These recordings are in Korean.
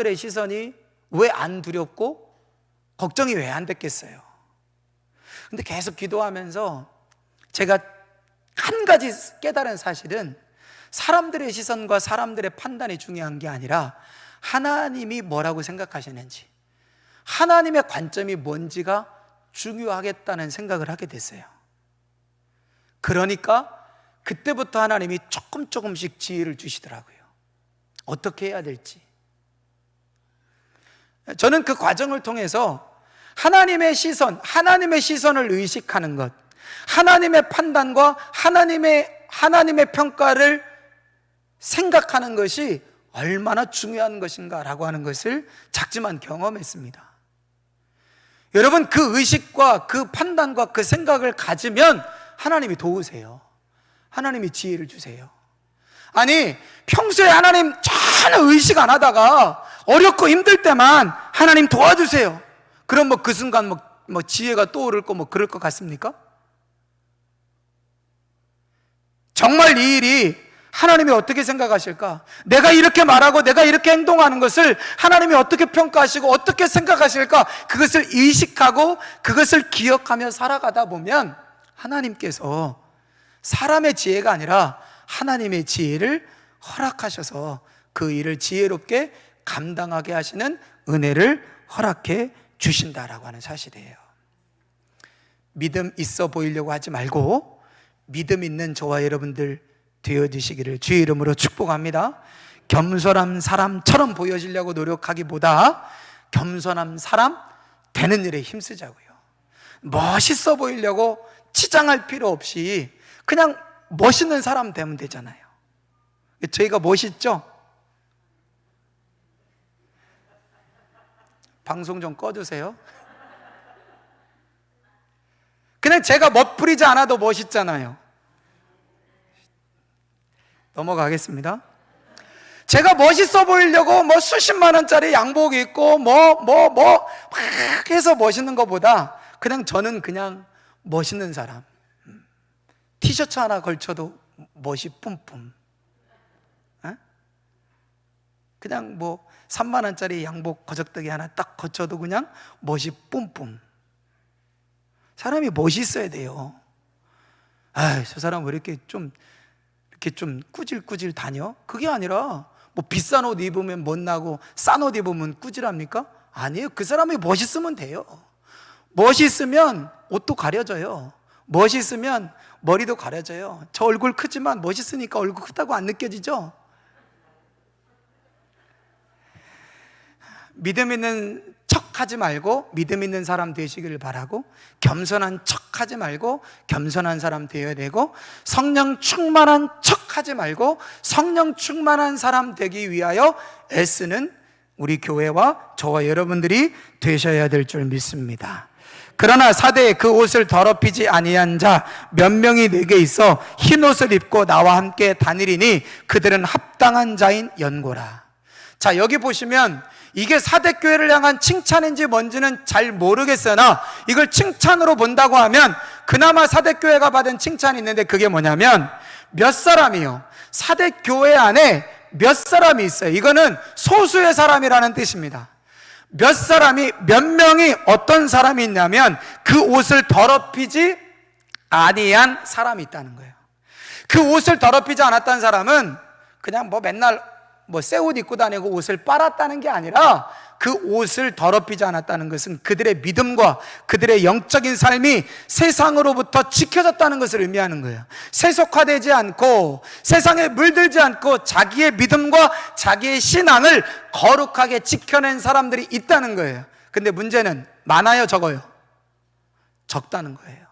사람들의 시선이 왜 안 두렵고 걱정이 왜 안 됐겠어요? 근데 계속 기도하면서 제가 한 가지 깨달은 사실은 사람들의 시선과 사람들의 판단이 중요한 게 아니라 하나님이 뭐라고 생각하시는지, 하나님의 관점이 뭔지가 중요하겠다는 생각을 하게 됐어요. 그러니까 그때부터 하나님이 조금씩 지혜를 주시더라고요. 어떻게 해야 될지. 저는 그 과정을 통해서 하나님의 시선을 의식하는 것, 하나님의 판단과 하나님의 평가를 생각하는 것이 얼마나 중요한 것인가라고 하는 것을 작지만 경험했습니다. 여러분, 그 의식과 그 판단과 그 생각을 가지면 하나님이 도우세요. 하나님이 지혜를 주세요. 아니, 평소에 하나님 전혀 의식 안 하다가 어렵고 힘들 때만 하나님 도와주세요. 그럼 그 순간 지혜가 떠오를 거 그럴 것 같습니까? 정말 이 일이 하나님이 어떻게 생각하실까? 내가 이렇게 말하고 내가 이렇게 행동하는 것을 하나님이 어떻게 평가하시고 어떻게 생각하실까? 그것을 의식하고 그것을 기억하며 살아가다 보면 하나님께서 사람의 지혜가 아니라 하나님의 지혜를 허락하셔서 그 일을 지혜롭게 감당하게 하시는 은혜를 허락해 주신다라고 하는 사실이에요. 믿음 있어 보이려고 하지 말고 믿음 있는 저와 여러분들 되어지시기를 주의 이름으로 축복합니다. 겸손한 사람처럼 보여지려고 노력하기보다 겸손한 사람 되는 일에 힘쓰자고요. 멋있어 보이려고 치장할 필요 없이 그냥 멋있는 사람 되면 되잖아요. 저희가 멋있죠? 방송 좀 꺼주세요. 그냥 제가 멋부리지 않아도 멋있잖아요. 넘어가겠습니다. 제가 멋있어 보이려고 수십만 원짜리 양복 입고 막 해서 멋있는 것보다 저는 그냥 멋있는 사람. 티셔츠 하나 걸쳐도 멋이 뿜뿜. 그냥 3만 원짜리 양복 거적대기 하나 딱 거쳐도 그냥 멋이 뿜뿜. 사람이 멋이 있어야 돼요. 저 사람 왜 이렇게 좀 꾸질꾸질 다녀? 그게 아니라 비싼 옷 입으면 못나고 싼 옷 입으면 꾸질합니까? 아니에요. 그 사람이 멋있으면 돼요. 멋있으면 옷도 가려져요. 멋있으면 머리도 가려져요. 저 얼굴 크지만 멋있으니까 얼굴 크다고 안 느껴지죠? 믿음 있는 척 하지 말고 믿음 있는 사람 되시기를 바라고, 겸손한 척 하지 말고 겸손한 사람 되어야 되고, 성령 충만한 척 하지 말고 성령 충만한 사람 되기 위하여 애쓰는 우리 교회와 저와 여러분들이 되셔야 될 줄 믿습니다. 그러나 사대에 그 옷을 더럽히지 아니한 자 몇 명이 내게 있어 흰 옷을 입고 나와 함께 다니리니 그들은 합당한 자인 연고라. 자, 여기 보시면 이게 사대교회를 향한 칭찬인지 뭔지는 잘 모르겠으나 이걸 칭찬으로 본다고 하면 그나마 사대교회가 받은 칭찬이 있는데, 그게 뭐냐면 몇 사람이요, 사대교회 안에 몇 사람이 있어요. 이거는 소수의 사람이라는 뜻입니다. 몇 명이 어떤 사람이 있냐면 그 옷을 더럽히지 아니한 사람이 있다는 거예요. 그 옷을 더럽히지 않았다는 사람은 그냥 맨날 새 옷 입고 다니고 옷을 빨았다는 게 아니라, 그 옷을 더럽히지 않았다는 것은 그들의 믿음과 그들의 영적인 삶이 세상으로부터 지켜졌다는 것을 의미하는 거예요. 세속화되지 않고 세상에 물들지 않고 자기의 믿음과 자기의 신앙을 거룩하게 지켜낸 사람들이 있다는 거예요. 근데 문제는 많아요, 적어요? 적다는 거예요.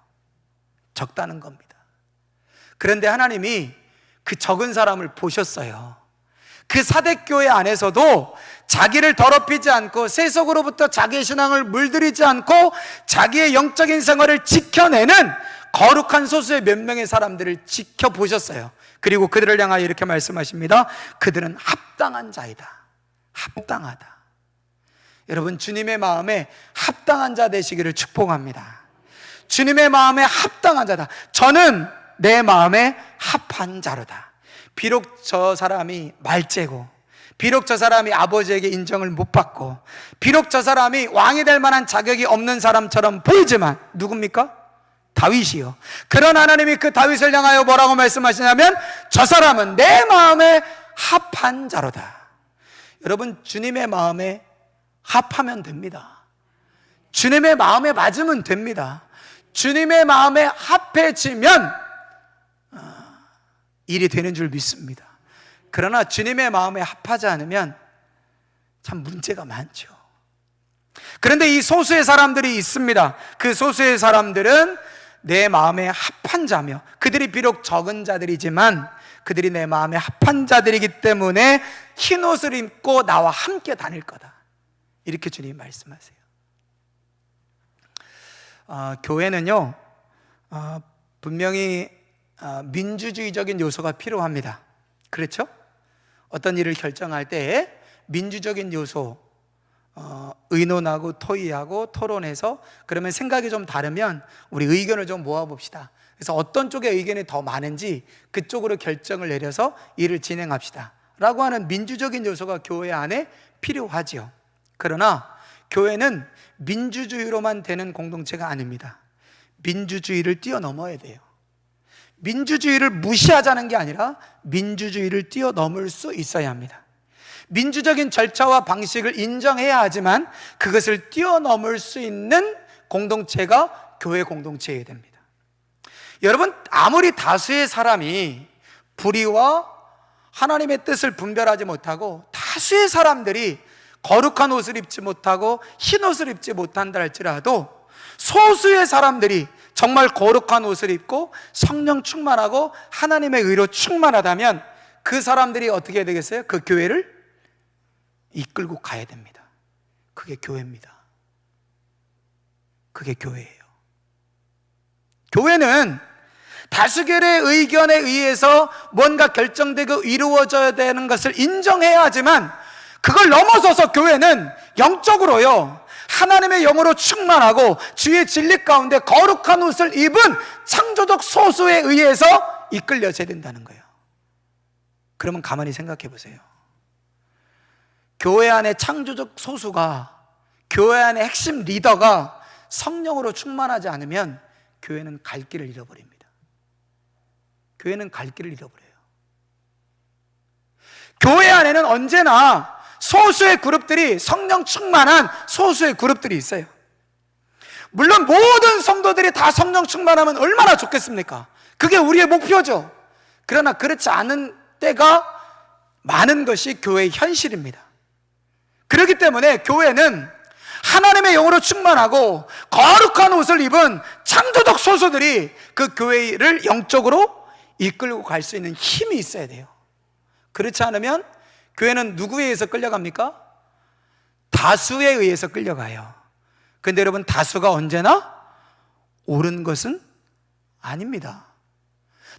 적다는 겁니다. 그런데 하나님이 그 적은 사람을 보셨어요. 그 사대교회 안에서도 자기를 더럽히지 않고 세속으로부터 자기의 신앙을 물들이지 않고 자기의 영적인 생활을 지켜내는 거룩한 소수의 몇 명의 사람들을 지켜보셨어요. 그리고 그들을 향하여 이렇게 말씀하십니다. 그들은 합당한 자이다. 합당하다. 여러분, 주님의 마음에 합당한 자 되시기를 축복합니다. 주님의 마음에 합당한 자다. 저는 내 마음에 합한 자로다. 비록 저 사람이 말째고, 비록 저 사람이 아버지에게 인정을 못 받고, 비록 저 사람이 왕이 될 만한 자격이 없는 사람처럼 보이지만 누굽니까? 다윗이요. 그런 하나님이 그 다윗을 향하여 뭐라고 말씀하시냐면, 저 사람은 내 마음에 합한 자로다. 여러분, 주님의 마음에 합하면 됩니다. 주님의 마음에 맞으면 됩니다. 주님의 마음에 합해지면 일이 되는 줄 믿습니다. 그러나 주님의 마음에 합하지 않으면 참 문제가 많죠. 그런데 이 소수의 사람들이 있습니다. 그 소수의 사람들은 내 마음에 합한 자며, 그들이 비록 적은 자들이지만 그들이 내 마음에 합한 자들이기 때문에 흰 옷을 입고 나와 함께 다닐 거다. 이렇게 주님이 말씀하세요. 교회는요, 분명히 민주주의적인 요소가 필요합니다. 그렇죠? 어떤 일을 결정할 때 민주적인 요소, 의논하고 토의하고 토론해서, 그러면 생각이 좀 다르면 우리 의견을 좀 모아봅시다. 그래서 어떤 쪽의 의견이 더 많은지 그쪽으로 결정을 내려서 일을 진행합시다 라고 하는 민주적인 요소가 교회 안에 필요하지요. 그러나 교회는 민주주의로만 되는 공동체가 아닙니다. 민주주의를 뛰어넘어야 돼요. 민주주의를 무시하자는 게 아니라 민주주의를 뛰어넘을 수 있어야 합니다. 민주적인 절차와 방식을 인정해야 하지만 그것을 뛰어넘을 수 있는 공동체가 교회 공동체여야 됩니다. 여러분, 아무리 다수의 사람이 불의와 하나님의 뜻을 분별하지 못하고 다수의 사람들이 거룩한 옷을 입지 못하고 흰 옷을 입지 못한다 할지라도, 소수의 사람들이 정말 거룩한 옷을 입고 성령 충만하고 하나님의 의로 충만하다면 그 사람들이 어떻게 해야 되겠어요? 그 교회를 이끌고 가야 됩니다. 그게 교회입니다. 그게 교회예요. 교회는 다수결의 의견에 의해서 뭔가 결정되고 이루어져야 되는 것을 인정해야 하지만, 그걸 넘어서서 교회는 영적으로요, 하나님의 영으로 충만하고 주의 진리 가운데 거룩한 옷을 입은 창조적 소수에 의해서 이끌려져야 된다는 거예요. 그러면 가만히 생각해 보세요. 교회 안에 창조적 소수가, 교회 안에 핵심 리더가 성령으로 충만하지 않으면 교회는 갈 길을 잃어버립니다. 교회는 갈 길을 잃어버려요. 교회 안에는 언제나 소수의 그룹들이, 성령 충만한 소수의 그룹들이 있어요. 물론 모든 성도들이 다 성령 충만하면 얼마나 좋겠습니까? 그게 우리의 목표죠. 그러나 그렇지 않은 때가 많은 것이 교회의 현실입니다. 그렇기 때문에 교회는 하나님의 영으로 충만하고 거룩한 옷을 입은 창조적 소수들이 그 교회를 영적으로 이끌고 갈 수 있는 힘이 있어야 돼요. 그렇지 않으면 교회는 누구에 의해서 끌려갑니까? 다수에 의해서 끌려가요. 그런데 여러분, 다수가 언제나 옳은 것은 아닙니다.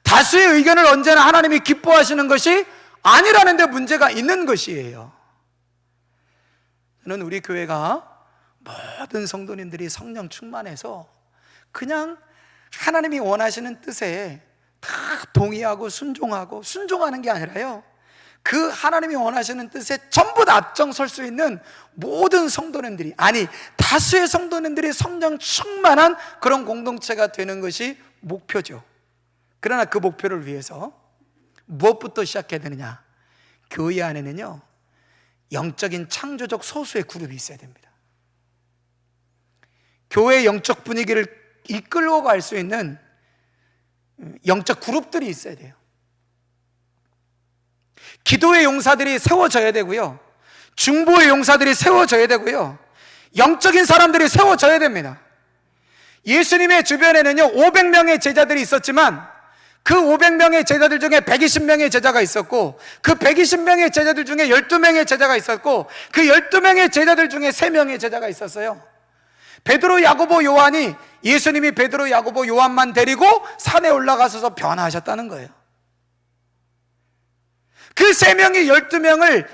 다수의 의견을 언제나 하나님이 기뻐하시는 것이 아니라는 데 문제가 있는 것이에요. 저는 우리 교회가 모든 성도님들이 성령 충만해서 그냥 하나님이 원하시는 뜻에 다 동의하고 순종하는 게 아니라요, 그 하나님이 원하시는 뜻에 전부 다 앞장설 수 있는 모든 성도님들이, 아니 다수의 성도님들이 성령 충만한 그런 공동체가 되는 것이 목표죠. 그러나 그 목표를 위해서 무엇부터 시작해야 되느냐? 교회 안에는요, 영적인 창조적 소수의 그룹이 있어야 됩니다. 교회의 영적 분위기를 이끌고 갈 수 있는 영적 그룹들이 있어야 돼요. 기도의 용사들이 세워져야 되고요, 중보의 용사들이 세워져야 되고요, 영적인 사람들이 세워져야 됩니다. 예수님의 주변에는요 500명의 제자들이 있었지만 그 500명의 제자들 중에 120명의 제자가 있었고, 그 120명의 제자들 중에 12명의 제자가 있었고, 그 12명의 제자들 중에 3명의 제자가 있었어요. 베드로, 야고보, 요한이, 예수님이 베드로, 야고보, 요한만 데리고 산에 올라가셔서 변화하셨다는 거예요. 그 3명이 12명을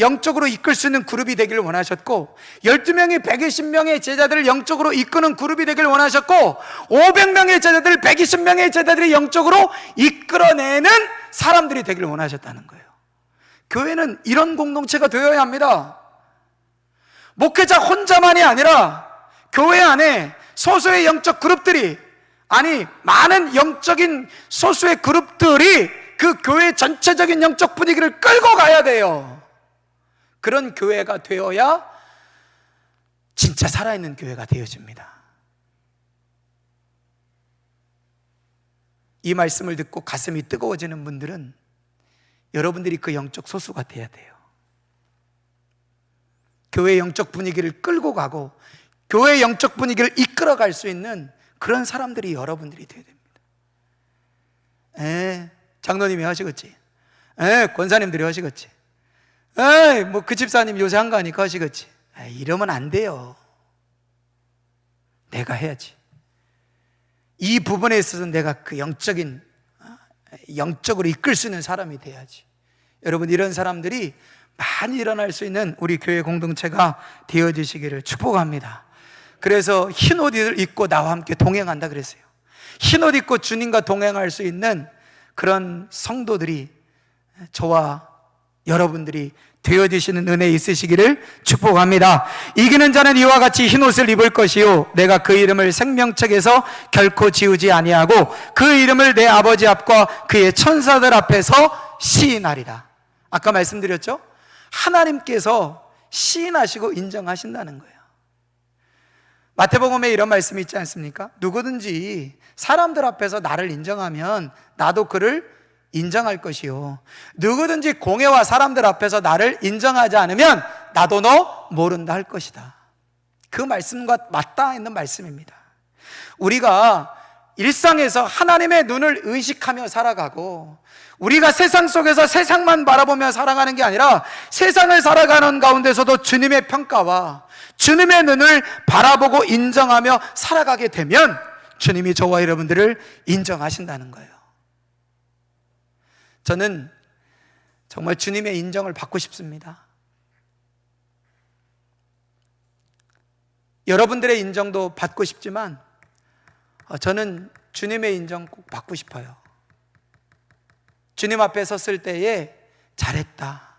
영적으로 이끌 수 있는 그룹이 되기를 원하셨고, 12명이 120명의 제자들을 영적으로 이끄는 그룹이 되기를 원하셨고, 500명의 제자들, 120명의 제자들이 영적으로 이끌어내는 사람들이 되기를 원하셨다는 거예요. 교회는 이런 공동체가 되어야 합니다. 목회자 혼자만이 아니라 교회 안에 소수의 영적 그룹들이, 아니 많은 영적인 소수의 그룹들이 그 교회 전체적인 영적 분위기를 끌고 가야 돼요. 그런 교회가 되어야 진짜 살아있는 교회가 되어집니다. 이 말씀을 듣고 가슴이 뜨거워지는 분들은 여러분들이 그 영적 소수가 돼야 돼요. 교회의 영적 분위기를 끌고 가고 교회의 영적 분위기를 이끌어갈 수 있는 그런 사람들이 여러분들이 되어야 됩니다. 장로님이 하시겠지, 권사님들이 하시겠지, 뭐 그 집사님 요새 한 거 아니까 하시겠지. 이러면 안 돼요. 내가 해야지. 이 부분에 있어서 내가 그 영적으로 이끌 수 있는 사람이 돼야지. 여러분, 이런 사람들이 많이 일어날 수 있는 우리 교회 공동체가 되어지시기를 축복합니다. 그래서 흰 옷을 입고 나와 함께 동행한다 그랬어요. 흰 옷 입고 주님과 동행할 수 있는 그런 성도들이, 저와 여러분들이 되어지시는 은혜 있으시기를 축복합니다. 이기는 자는 이와 같이 흰 옷을 입을 것이요 내가 그 이름을 생명책에서 결코 지우지 아니하고 그 이름을 내 아버지 앞과 그의 천사들 앞에서 시인하리라. 아까 말씀드렸죠? 하나님께서 시인하시고 인정하신다는 거예요. 마태복음에 이런 말씀이 있지 않습니까? 누구든지 사람들 앞에서 나를 인정하면 나도 그를 인정할 것이요, 누구든지 공회와 사람들 앞에서 나를 인정하지 않으면 나도 너 모른다 할 것이다. 그 말씀과 맞닿아 있는 말씀입니다. 우리가 일상에서 하나님의 눈을 의식하며 살아가고, 우리가 세상 속에서 세상만 바라보며 살아가는 게 아니라 세상을 살아가는 가운데서도 주님의 평가와 주님의 눈을 바라보고 인정하며 살아가게 되면 주님이 저와 여러분들을 인정하신다는 거예요. 저는 정말 주님의 인정을 받고 싶습니다. 여러분들의 인정도 받고 싶지만 저는 주님의 인정 꼭 받고 싶어요. 주님 앞에 섰을 때에 잘했다,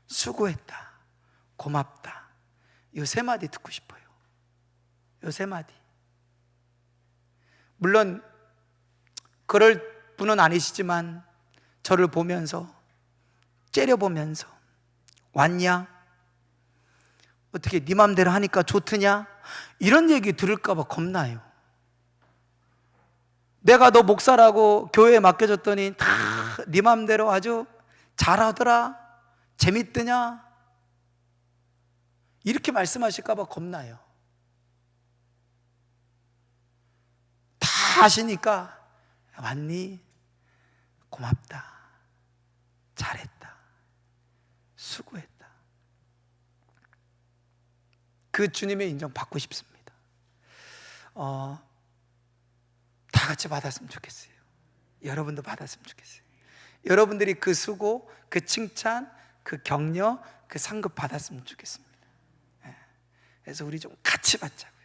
수고했다, 고맙다, 이 세 마디 듣고 싶어요. 이 세 마디. 물론 그럴 분은 아니시지만 저를 보면서, 째려보면서 왔냐? 어떻게 네 맘대로 하니까 좋더냐? 이런 얘기 들을까 봐 겁나요. 내가 너 목사라고 교회에 맡겨줬더니 다 네 맘대로 아주 잘하더라, 재밌더냐? 이렇게 말씀하실까 봐 겁나요. 다 아시니까 왔니? 고맙다, 잘했다, 수고했다. 그 주님의 인정 받고 싶습니다. 다 같이 받았으면 좋겠어요. 여러분도 받았으면 좋겠어요. 여러분들이 그 수고, 그 칭찬, 그 격려, 그 상급 받았으면 좋겠습니다. 그래서 우리 좀 같이 받자고요.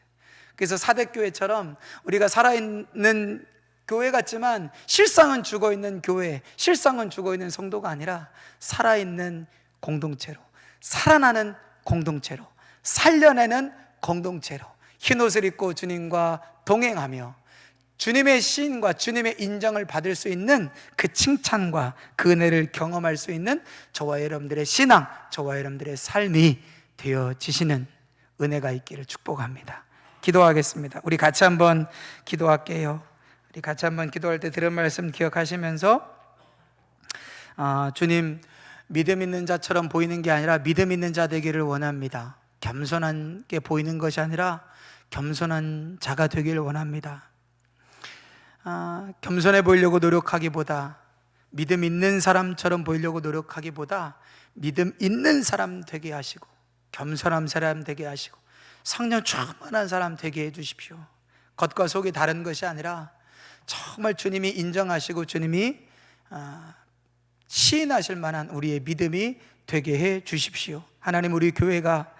그래서 사대교회처럼 우리가 살아있는 교회 같지만 실상은 죽어있는 교회, 실상은 죽어있는 성도가 아니라 살아있는 공동체로, 살아나는 공동체로, 살려내는 공동체로 흰옷을 입고 주님과 동행하며 주님의 시인과 주님의 인정을 받을 수 있는 그 칭찬과 그 은혜를 경험할 수 있는 저와 여러분들의 신앙, 저와 여러분들의 삶이 되어지시는 은혜가 있기를 축복합니다. 기도하겠습니다. 우리 같이 한번 기도할게요. 우리 같이 한번 기도할 때 들은 말씀 기억하시면서 주님, 믿음 있는 자처럼 보이는 게 아니라 믿음 있는 자 되기를 원합니다. 겸손한 게 보이는 것이 아니라 겸손한 자가 되기를 원합니다. 겸손해 보이려고 노력하기보다, 믿음 있는 사람처럼 보이려고 노력하기보다 믿음 있는 사람 되게 하시고 겸손한 사람 되게 하시고 성령 충만한 사람 되게 해주십시오. 겉과 속이 다른 것이 아니라 정말 주님이 인정하시고 주님이 시인하실 만한 우리의 믿음이 되게 해 주십시오. 하나님, 우리 교회가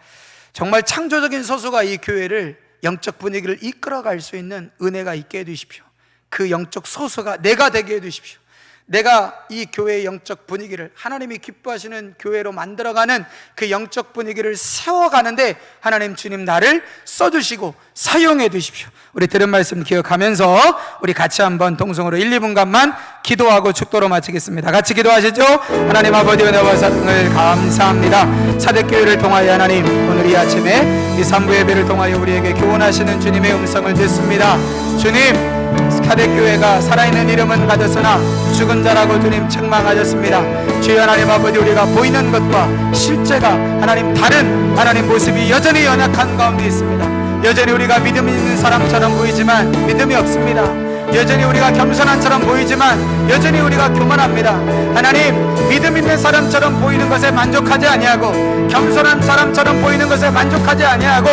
정말 창조적인 소수가 이 교회를 영적 분위기를 이끌어갈 수 있는 은혜가 있게 해 주십시오. 그 영적 소수가 내가 되게 해 주십시오. 내가 이 교회의 영적 분위기를, 하나님이 기뻐하시는 교회로 만들어가는 그 영적 분위기를 세워가는데 하나님 주님 나를 써주시고 사용해 주십시오. 우리 들은 말씀 기억하면서 우리 같이 한번 동성으로 1, 2분간만 기도하고 축도로 마치겠습니다. 같이 기도하시죠. 하나님 아버지 은혜와 사랑을 감사합니다. 사대교회를 통하여 하나님, 오늘 이 아침에 이 3부 예배를 통하여 우리에게 교훈하시는 주님의 음성을 듣습니다. 주님, 사대교회가 살아있는 이름은 가졌으나 죽은 자라고 주님 책망하셨습니다. 주여 하나님 아버지, 우리가 보이는 것과 실제가 하나님 다른 하나님 모습이 여전히 연약한 가운데 있습니다. 여전히 우리가 믿음 있는 사람처럼 보이지만 믿음이 없습니다. 여전히 우리가 겸손한 처럼 보이지만 여전히 우리가 교만합니다. 하나님, 믿음 있는 사람처럼 보이는 것에 만족하지 아니하고 겸손한 사람처럼 보이는 것에 만족하지 아니하고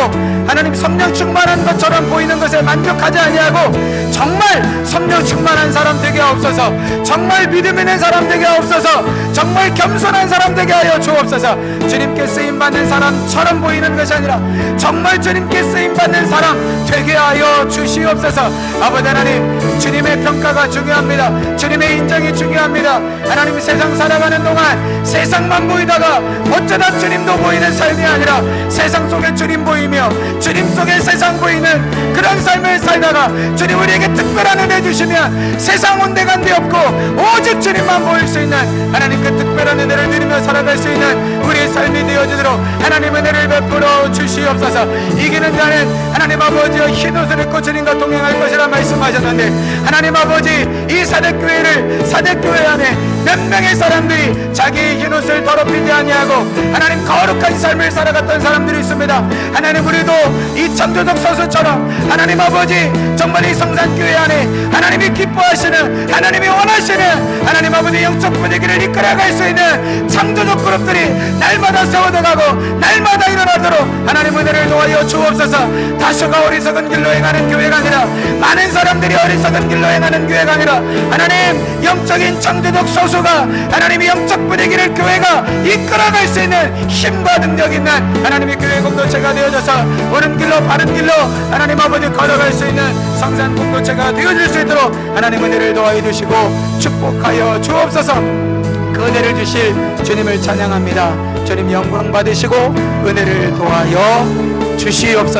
하나님 성령 충만한 것처럼 보이는 것에 만족하지 아니하고 정말 성령 충만한 사람 되게 하옵소서. 정말 믿음 있는 사람 되게 하옵소서. 정말 겸손한 사람 되게 하여 주옵소서. 주님께 쓰임받는 사람처럼 보이는 것이 아니라 정말 주님께 쓰임받는 사람 되게 하여 주시옵소서. 아버지 하나님, 주님의 평가가 중요합니다. 주님의 인정이 중요합니다. 하나님, 세상 살아가는 동안 세상만 보이다가 어쩌다 주님도 보이는 삶이 아니라 세상 속에 주님 보이며 주님 속에 세상 보이는 그런 삶을 살다가 주님 우리에게 특별한 은혜 주시면 세상 온데간데 없고 오직 주님만 보일 수 있는 하나님, 그 특별한 은혜를 누리며 살아갈 수 있는 우리의 삶이 되어지도록 하나님 은혜를 베풀어 주시옵소서. 이기는 자는 하나님 아버지여 흰옷을 입고 주님과 동행할 것이라 말씀하셨는데 하나님 아버지, 이 사대교회 안에 몇 명의 사람들이 자기의 흰옷을 더럽히지 아니하고 하나님 거룩한 삶을 살아갔던 사람들이 있습니다. 하나님, 우리도 이 창조적 서수처럼 하나님 아버지, 정말 이 성산교회 안에 하나님이 기뻐하시는, 하나님이 원하시는 하나님 아버지 영적 분위기를 이끌어갈 수 있는 창조적 그룹들이 날마다 세워져가고 날마다 일어나도록 하나님 은혜를 도와여 주옵소서. 다수가 어리석은 길로 행하는 교회가 아니라 많은 사람들이 어리석은 길로 행하는 교회가 아니라 하나님, 영적인 창조적 소수가 하나님의 영적 분위기를 교회가 이끌어갈 수 있는 힘과 능력 있는 하나님의 교회 공동체가 되어져서 옳은 길로 바른 길로 하나님 아버지 걸어갈 수 있는 성산 공동체가 되어질 수 있도록 하나님 은혜를 도와여 주시고 축복하여 주옵소서. 그 은혜를 주실 주님을 찬양합니다. 주님 영광 받으시고 은혜를 도와여 주시옵소서.